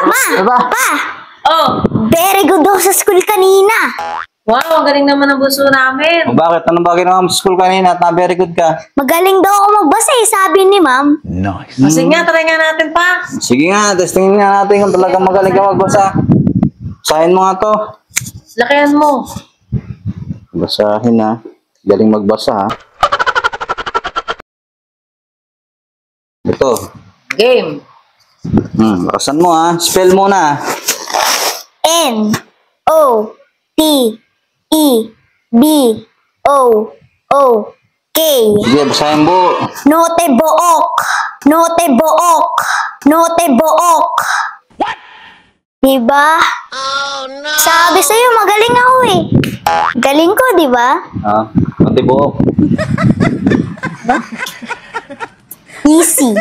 Ma! Pa! Oh! Very good daw sa school kanina. Wow, ang galing naman ng buso namin. O bakit? Anong bagay naman sa school kanina at na-very good ka? Magaling daw ako magbasa sabi ni ma'am. Nice. Kasi nga, try nga natin pa. Sige nga, testingin nga natin kung talagang magaling ka magbasa. Basahin mo nga to. Lakihan mo. Basahin ha. Galing magbasa ha. Ito. Game. Bakasan mo ha. Spell muna. N-O-T-E-B-O-O-K. Sige, basahin mo. Note book. Note book. Note book. What? Diba? Oh no! Sabi sa'yo, magaling ako eh. Galing ko, diba? Pati buhok. Easy.